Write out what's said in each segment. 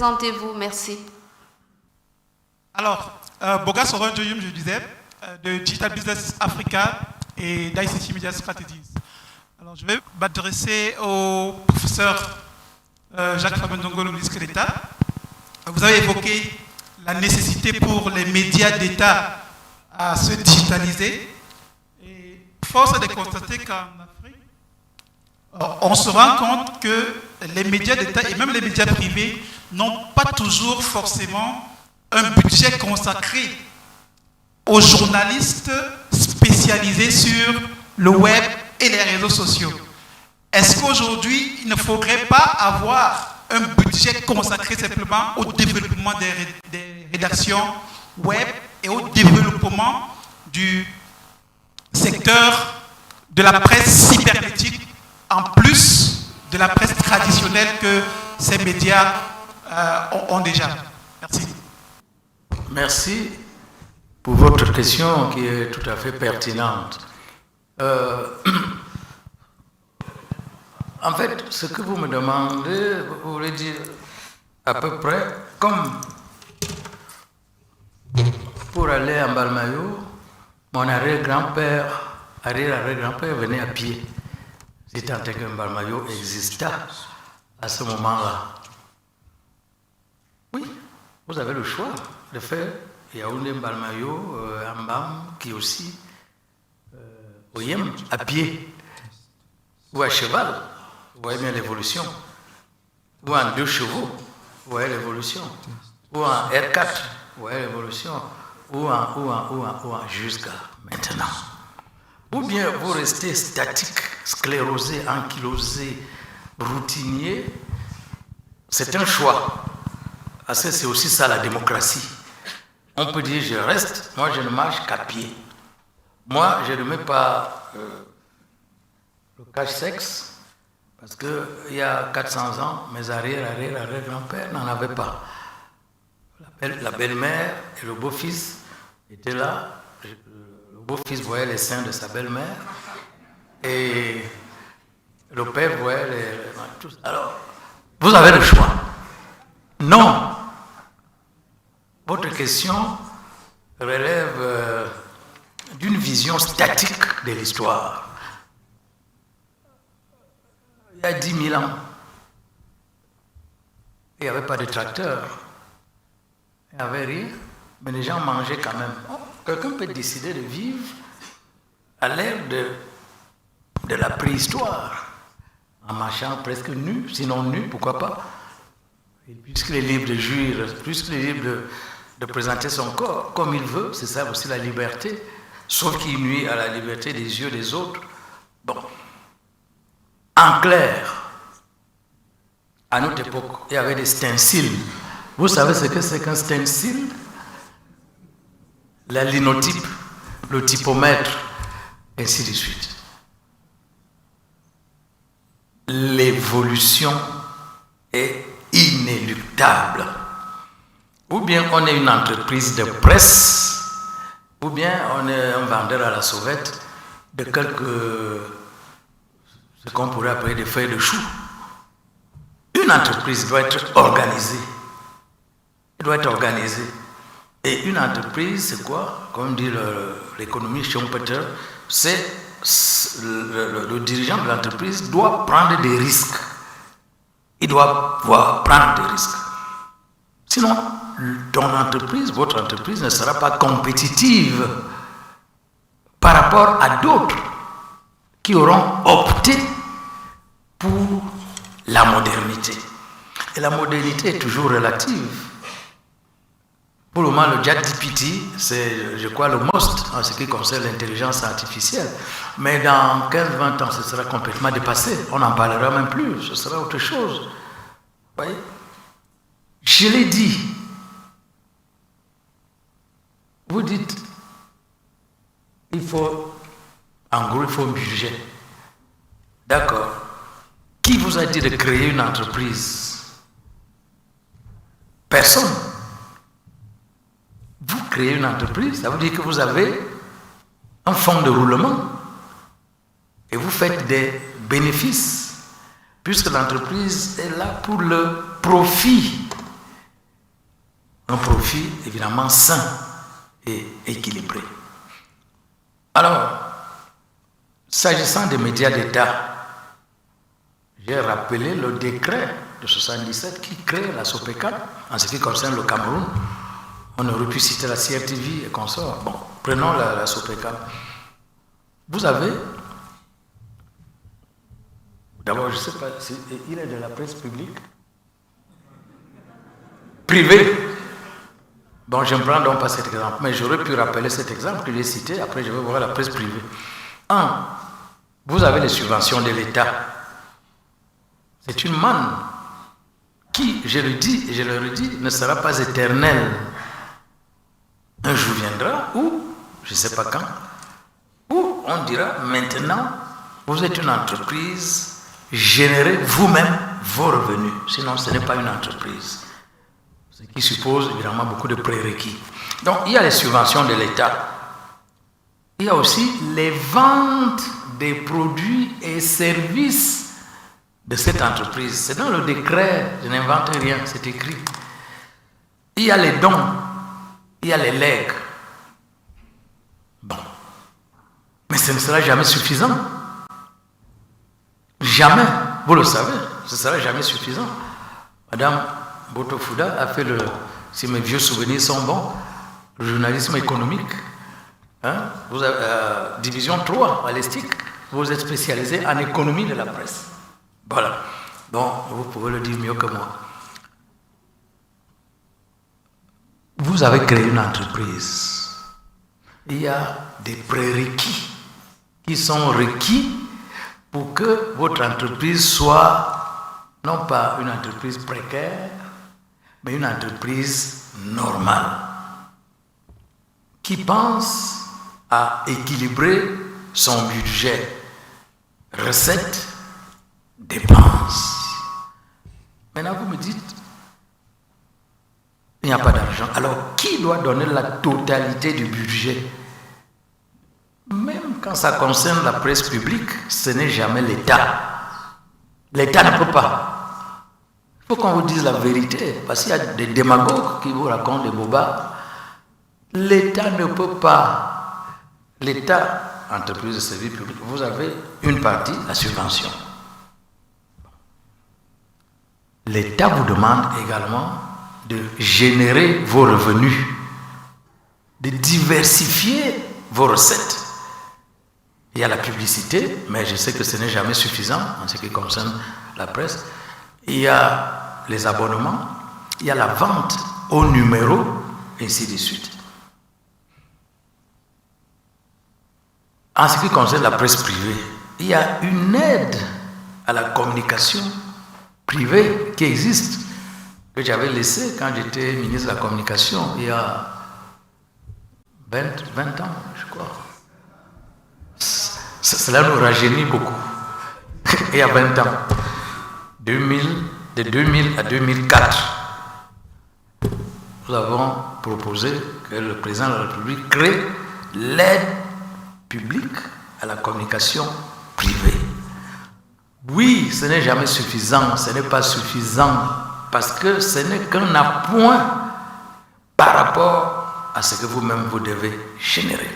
Présentez-vous, merci. Alors, Boga Soron Joyum, je disais, de Digital Business Africa et d'ICT Media Strategies. Alors, je vais m'adresser au professeur Jacques Fabendongo, le ministre d'État. Vous avez évoqué la nécessité pour les médias d'État à se digitaliser. Et force est de constater qu'en Afrique, on se rend compte que les médias d'État et même les médias privés n'ont pas toujours forcément un budget consacré aux journalistes spécialisés sur le web et les réseaux sociaux. Est-ce qu'aujourd'hui, il ne faudrait pas avoir un budget consacré simplement au développement des rédactions web et au développement du secteur de la presse cybernétique, en plus de la presse traditionnelle que ces médias ont déjà? Merci. Merci pour votre question qui est tout à fait pertinente. En fait, ce que vous me demandez, vous voulez dire à peu près comme pour aller à Mbalmayo, mon arrière-grand-père venait à pied. Si tant est que Mbalmayo exista à ce moment-là. Oui, vous avez le choix de faire Yaoundé Mbalmayo, Ambam, qui aussi, Oyem, à pied, ou à cheval, vous voyez bien l'évolution, ou en 2 chevaux, vous voyez l'évolution, ou en R4, vous voyez l'évolution, ou en jusqu'à maintenant. Ou bien vous restez statique, sclérosé, ankylosé, routinier, c'est un choix. Parce que c'est aussi ça la démocratie. On peut dire je reste, moi je ne marche qu'à pied. Moi je ne mets pas le cache-sexe, parce qu'il y a 400 ans, mes arrière-grands-pères n'en avaient pas. La belle-mère et le beau-fils étaient là. Le beau-fils voyait les seins de sa belle-mère et le père voyait les... Alors, vous avez le choix. Non. Votre question relève d'une vision statique de l'histoire. Il y a 10 000 ans, il n'y avait pas de tracteur, il n'y avait rien, mais les gens mangeaient quand même. Quelqu'un peut décider de vivre à l'ère de la préhistoire, en marchant presque nu, sinon nu, pourquoi pas. Et puisqu'il est libre de jouir, puisqu'il est libre de présenter son corps comme il veut, c'est ça aussi la liberté, sauf qu'il nuit à la liberté des yeux des autres. Bon. En clair, à notre époque, il y avait des stencils. Vous savez ce que c'est qu'un stencil? La linotype, le typomètre, ainsi de suite. L'évolution est inéluctable. Ou bien on est une entreprise de presse, ou bien on est un vendeur à la sauvette de ce qu'on pourrait appeler des feuilles de chou. Une entreprise doit être organisée. Elle doit être organisée. Et une entreprise, c'est quoi? Comme dit l'économie Schumpeter, c'est le dirigeant de l'entreprise doit prendre des risques. Il doit pouvoir prendre des risques. Sinon, ton entreprise, votre entreprise ne sera pas compétitive par rapport à d'autres qui auront opté pour la modernité. Et la modernité est toujours relative. Pour le moment, le ChatGPT, c'est, je crois, le most en ce qui concerne l'intelligence artificielle. Mais dans 15-20 ans, ce sera complètement dépassé. On n'en parlera même plus. Ce sera autre chose. Vous voyez? Je l'ai dit. Vous dites, en gros, il faut un budget. D'accord. Qui vous a dit de créer une entreprise? Personne. Vous créez une entreprise, ça veut dire que vous avez un fonds de roulement et vous faites des bénéfices, puisque l'entreprise est là pour le profit. un profit évidemment sain et équilibré. Alors, s'agissant des médias d'État, j'ai rappelé le décret de 1977 qui crée la SOPECAM en ce qui concerne le Cameroun. On aurait pu citer la CRTV et consorts. Bon, prenons la SOPECAM. Vous avez, d'abord, je ne sais pas, il est de la presse publique, privée. Bon, je ne prends donc pas cet exemple, mais j'aurais pu rappeler cet exemple que j'ai cité, après je vais voir la presse privée. Vous avez les subventions de l'État. C'est une manne qui, je le dis et je le redis, ne sera pas éternelle. Un jour viendra où, je ne sais pas quand, où on dira maintenant, vous êtes une entreprise, générez vous-même vos revenus. Sinon, ce n'est pas une entreprise. Ce qui suppose évidemment beaucoup de prérequis. Donc, il y a les subventions de l'État. Il y a aussi les ventes des produits et services de cette entreprise. C'est dans le décret, je n'invente rien, c'est écrit. Il y a les dons, il y a les legs. Bon. Mais ce ne sera jamais suffisant. Jamais, vous le savez, ce ne sera jamais suffisant. Madame Botofouda a fait si mes vieux souvenirs sont bons, le journalisme économique. Vous avez, division 3 à l'ESTIC, vous êtes spécialisé en économie de la presse. Voilà. Donc, vous pouvez le dire mieux que moi. Vous avez créé une entreprise. Il y a des prérequis qui sont requis pour que votre entreprise soit non pas une entreprise précaire, mais une entreprise normale qui pense à équilibrer son budget, recettes, dépenses. Maintenant, vous me dites, il n'y a pas d'argent. Alors, qui doit donner la totalité du budget? Même quand ça concerne la presse publique, ce n'est jamais l'État. L'État ne peut pas. Il faut qu'on vous dise la vérité, parce qu'il y a des démagogues qui vous racontent des bobards. L'État ne peut pas. L'État, entreprise de service public, vous avez une partie, la subvention. L'État vous demande également de générer vos revenus, de diversifier vos recettes. Il y a la publicité, mais je sais que ce n'est jamais suffisant en ce qui concerne la presse. Il y a les abonnements, il y a la vente au numéro, et ainsi de suite. En ce qui concerne la presse privée, il y a une aide à la communication privée qui existe, que j'avais laissée quand j'étais ministre de la Communication il y a 20 ans, je crois. Cela nous rajeunit beaucoup. Il y a 20 ans, de 2000 à 2004, nous avons proposé que le président de la République crée l'aide publique à la communication privée. Oui, ce n'est jamais suffisant, ce n'est pas suffisant, parce que ce n'est qu'un appoint par rapport à ce que vous-même vous devez générer.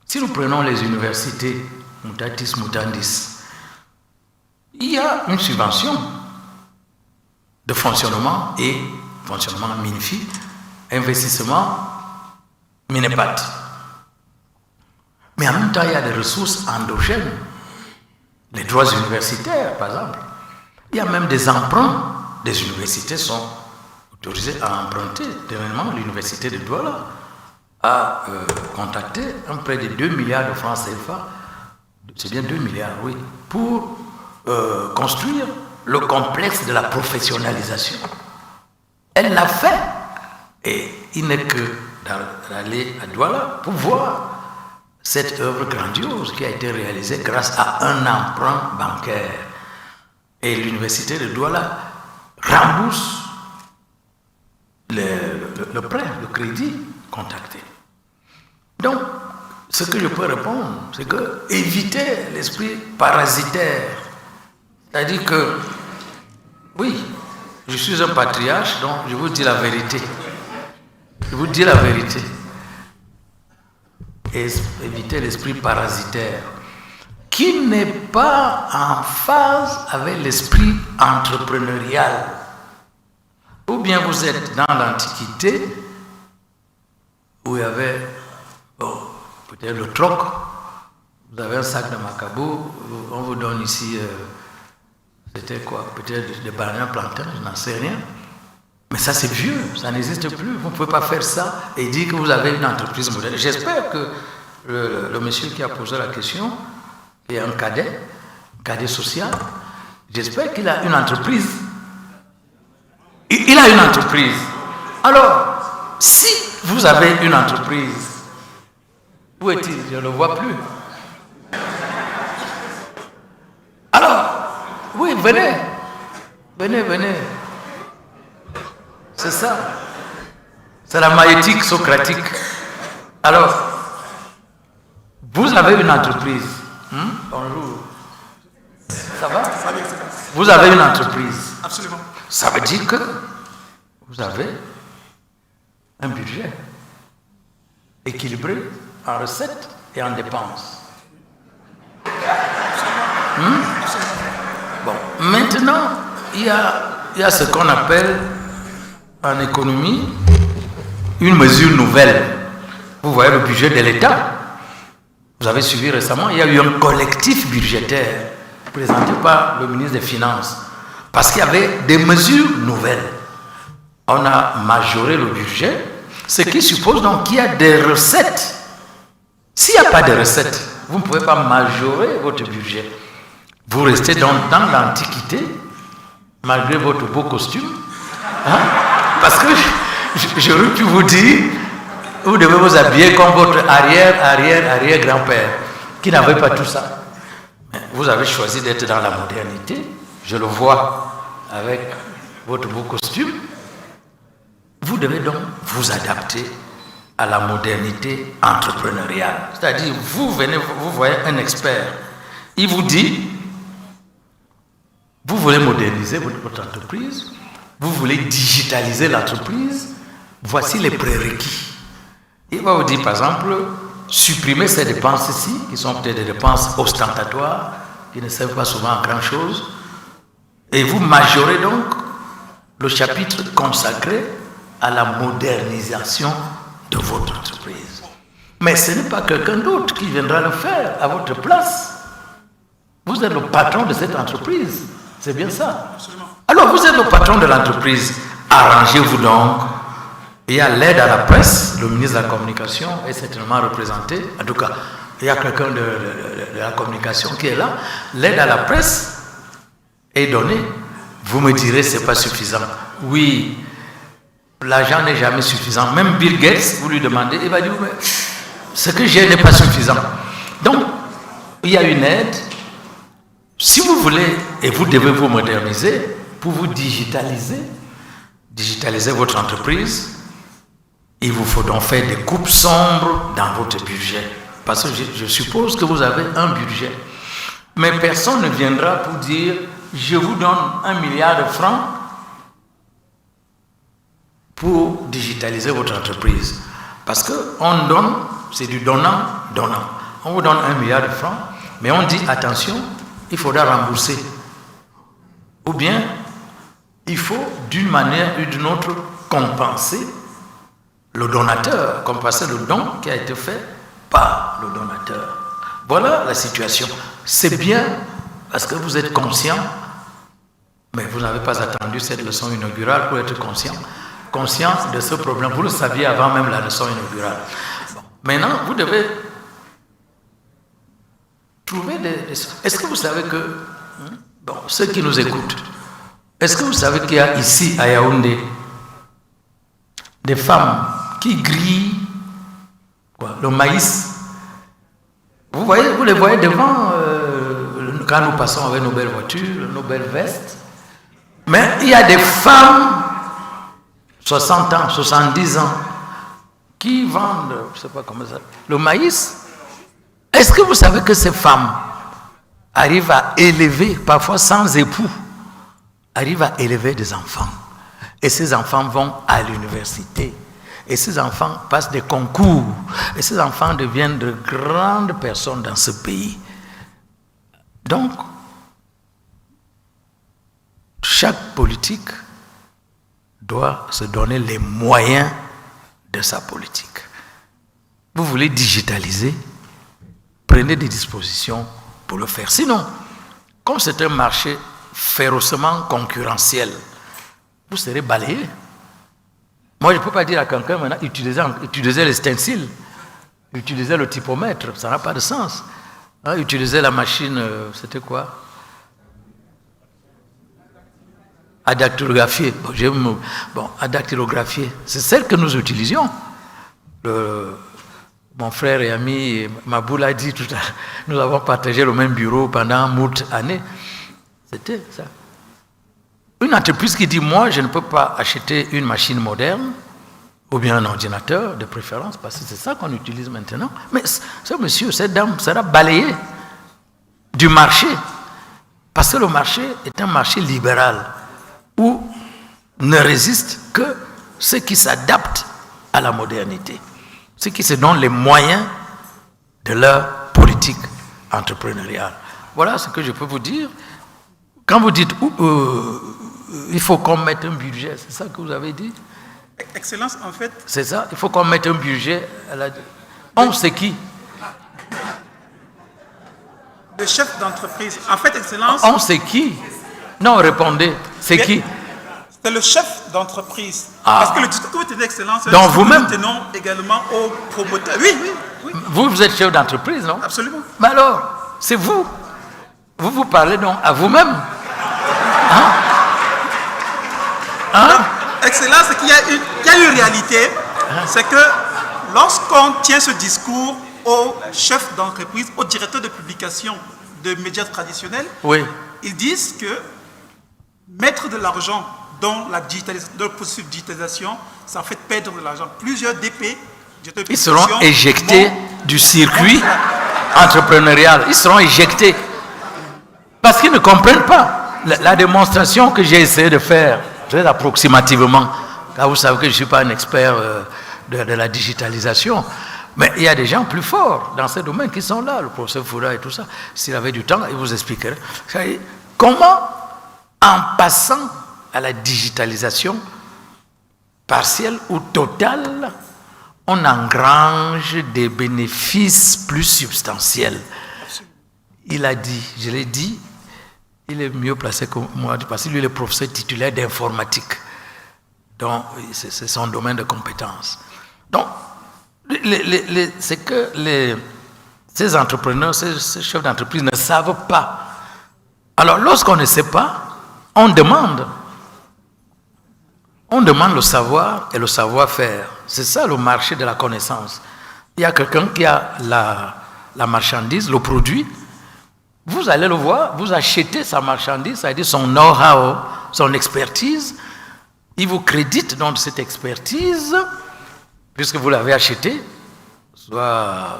Si nous prenons les universités, mutatis mutandis, il y a une subvention de fonctionnement et fonctionnement MINFI, investissement MINEPAT. Mais en même temps, il y a des ressources endogènes, les droits universitaires, par exemple. Il y a même des emprunts. Des universités sont autorisées à emprunter. Dernièrement, l'université de Douala a contacté un prêt de 2 milliards de francs CFA, c'est bien 2 milliards, oui, pour construire le complexe de la professionnalisation. Elle l'a fait. Et il n'est que d'aller à Douala pour voir cette œuvre grandiose qui a été réalisée grâce à un emprunt bancaire. Et l'université de Douala rembourse le prêt, le crédit contacté. Donc, ce que je peux répondre, c'est que éviter l'esprit parasitaire. C'est-à-dire que, oui, je suis un patriarche, donc je vous dis la vérité. Je vous dis la vérité. Et éviter l'esprit parasitaire, qui n'est pas en phase avec l'esprit entrepreneurial. Ou bien vous êtes dans l'Antiquité, où il y avait peut-être le troc, vous avez un sac de macabo, on vous donne ici, c'était quoi, peut-être des bananes plantains, je n'en sais rien. Mais ça c'est vieux, ça n'existe plus, vous ne pouvez pas faire ça et dire que vous avez une entreprise moderne. J'espère que le monsieur qui a posé la question, qui est un cadet social, j'espère qu'il a une entreprise. Il a une entreprise. Alors, si vous avez une entreprise, où est-il? Je ne le vois plus. Alors, oui, venez. C'est ça. C'est la maïeutique socratique. Alors, vous avez une entreprise. Bonjour. Ça va? Vous avez une entreprise. Absolument. Ça veut dire que vous avez un budget équilibré en recettes et en dépenses. Bon, maintenant, il y a ce qu'on appelle en économie une mesure nouvelle. Vous voyez le budget de l'État. Vous avez suivi récemment, il y a eu un collectif budgétaire présenté par le ministre des Finances. Parce qu'il y avait des mesures nouvelles. On a majoré le budget, ce qui suppose donc qu'il y a des recettes. S'il n'y a pas de recettes, vous ne pouvez pas majorer votre budget. Vous restez donc dans l'Antiquité, malgré votre beau costume. Parce que j'aurais pu vous dire, vous devez vous habiller comme votre arrière-grand-père, qui n'avait pas tout ça. Mais vous avez choisi d'être dans la modernité. Je le vois avec votre beau costume. Vous devez donc vous adapter à la modernité entrepreneuriale. C'est-à-dire, vous voyez un expert. Il vous dit, vous voulez moderniser votre entreprise, vous voulez digitaliser l'entreprise, voici les prérequis. Il va vous dire, par exemple, supprimer ces dépenses-ci, qui sont peut-être des dépenses ostentatoires, qui ne servent pas souvent à grand-chose. Et vous majorez donc le chapitre consacré à la modernisation de votre entreprise. Mais ce n'est pas quelqu'un d'autre qui viendra le faire à votre place. Vous êtes le patron de cette entreprise. C'est bien ça. Absolument. Alors vous êtes le patron de l'entreprise. Arrangez-vous donc. Il y a l'aide à la presse. Le ministre de la Communication est certainement représenté. En tout cas, il y a quelqu'un de la communication qui est là. L'aide à la presse est donnée. Vous me direz, ce n'est pas suffisant. Oui, l'argent n'est jamais suffisant. Même Bill Gates, vous lui demandez, il va dire, mais ce que j'ai n'est pas suffisant. Donc, il y a une aide. Si vous voulez, et vous devez vous moderniser, pour vous digitaliser votre entreprise, il vous faut donc faire des coupes sombres dans votre budget. Parce que je suppose que vous avez un budget. Mais personne ne viendra pour dire, je vous donne 1 milliard de francs pour digitaliser votre entreprise. Parce qu'on donne, c'est du donnant. On vous donne 1 milliard de francs, mais on dit, attention, il faudra rembourser. Ou bien, il faut d'une manière ou d'une autre compenser le donateur, compenser le don qui a été fait par le donateur. Voilà la situation. C'est bien parce que vous êtes conscient, mais vous n'avez pas attendu cette leçon inaugurale pour être conscient de ce problème. Vous le saviez avant même la leçon inaugurale. Bon. Maintenant, vous devez trouver des... Est-ce que vous savez que... Bon, ceux qui nous écoutent, est-ce que vous savez qu'il y a ici à Yaoundé des femmes qui grillent le maïs? Vous les voyez devant quand nous passons avec nos belles voitures, nos belles vestes. Mais il y a des femmes, 60 ans, 70 ans, qui vendent, je ne sais pas comment ça, le maïs. Est-ce que vous savez que ces femmes arrivent à élever, parfois sans époux, arrivent à élever des enfants? Et ces enfants vont à l'université. Et ces enfants passent des concours. Et ces enfants deviennent de grandes personnes dans ce pays. Donc, chaque politique doit se donner les moyens de sa politique. Vous voulez digitaliser, prenez des dispositions pour le faire. Sinon, comme c'est un marché férocement concurrentiel, vous serez balayé. Moi, je ne peux pas dire à quelqu'un maintenant, utilisez les stencils, utilisez le typomètre, ça n'a pas de sens. Hein, utilisez la machine, c'était quoi? À dactylographier. À dactylographier. C'est celle que nous utilisions. Mon frère et ami Mabou l'a dit tout à l'heure. Nous avons partagé le même bureau pendant moult années. C'était ça. Une entreprise qui dit, moi, je ne peux pas acheter une machine moderne ou bien un ordinateur de préférence, parce que c'est ça qu'on utilise maintenant. Mais ce monsieur, cette dame sera balayé du marché. Parce que le marché est un marché libéral où ne résistent que ceux qui s'adaptent à la modernité, ceux qui se donnent les moyens de leur politique entrepreneuriale. Voilà ce que je peux vous dire. Quand vous dites il faut qu'on mette un budget, c'est ça que vous avez dit? Excellence, en fait. C'est ça, il faut qu'on mette un budget. On sait qui? Le chef d'entreprise. En fait, Excellence. On sait qui? Non, répondez. C'est qui? C'est le chef d'entreprise. Ah. Parce que le discours d'Excellence, donc vous-même, nous tenons également au promoteur. Oui. Vous êtes chef d'entreprise, non? Absolument. Mais alors, c'est vous. Vous parlez donc à vous-même. Excellence, c'est qu'il y a une réalité. C'est que lorsqu'on tient ce discours au chef d'entreprise, au directeur de publication de médias traditionnels, oui, ils disent que mettre de l'argent dans le processus de digitalisation, ça fait perdre de l'argent. Plusieurs DP, ils seront éjectés du circuit entrepreneurial. Ils seront éjectés. Parce qu'ils ne comprennent pas. La démonstration que j'ai essayé de faire, très approximativement, car vous savez que je ne suis pas un expert de la digitalisation, mais il y a des gens plus forts dans ce domaine qui sont là, le professeur Foura et tout ça. S'il avait du temps, il vous expliquerait. Comment, en passant à la digitalisation partielle ou totale, on engrange des bénéfices plus substantiels. Il a dit, je l'ai dit, il est mieux placé que moi, parce que lui est le professeur titulaire d'informatique. Donc, c'est son domaine de compétence. Donc, c'est que ces entrepreneurs, ces chefs d'entreprise ne savent pas. Alors, lorsqu'on ne sait pas, on demande. On demande le savoir et le savoir-faire. C'est ça le marché de la connaissance. Il y a quelqu'un qui a la marchandise, le produit. Vous allez le voir, vous achetez sa marchandise, c'est-à-dire son know-how, son expertise. Il vous crédite donc cette expertise, puisque vous l'avez acheté, soit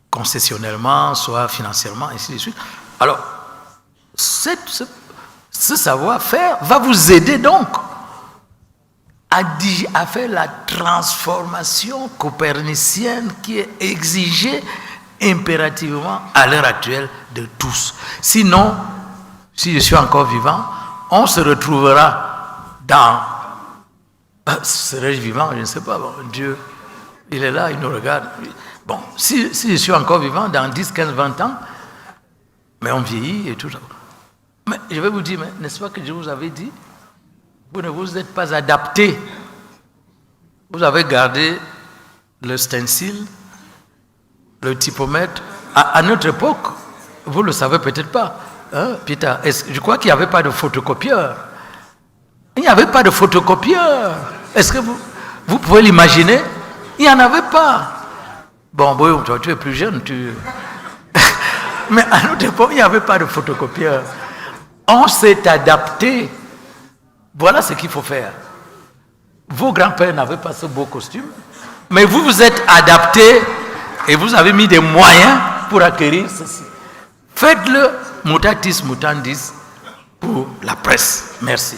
concessionnellement, soit financièrement, ainsi de suite. Alors, ce savoir-faire va vous aider donc à faire la transformation copernicienne qui est exigée impérativement à l'heure actuelle de tous. Sinon, si je suis encore vivant, on se retrouvera dans... Serais-je vivant? Je ne sais pas. Bon, Dieu, il est là, il nous regarde. Bon, si je suis encore vivant, dans 10, 15, 20 ans, mais on vieillit et tout ça. Mais je vais vous dire, n'est-ce pas que je vous avais dit, vous ne vous êtes pas adapté. Vous avez gardé le stencil, le typomètre. À notre époque, vous ne le savez peut-être pas, hein, Peter, je crois qu'il n'y avait pas de photocopieur. Il n'y avait pas de photocopieur. Est-ce que vous pouvez l'imaginer? Il n'y en avait pas. Bon, toi, tu es plus jeune, mais à notre époque, il n'y avait pas de photocopieur. On s'est adapté. Voilà ce qu'il faut faire. Vos grands-pères n'avaient pas ce beau costume, mais vous vous êtes adaptés et vous avez mis des moyens pour acquérir ceci. Faites-le, mutatis mutandis, pour la presse. Merci.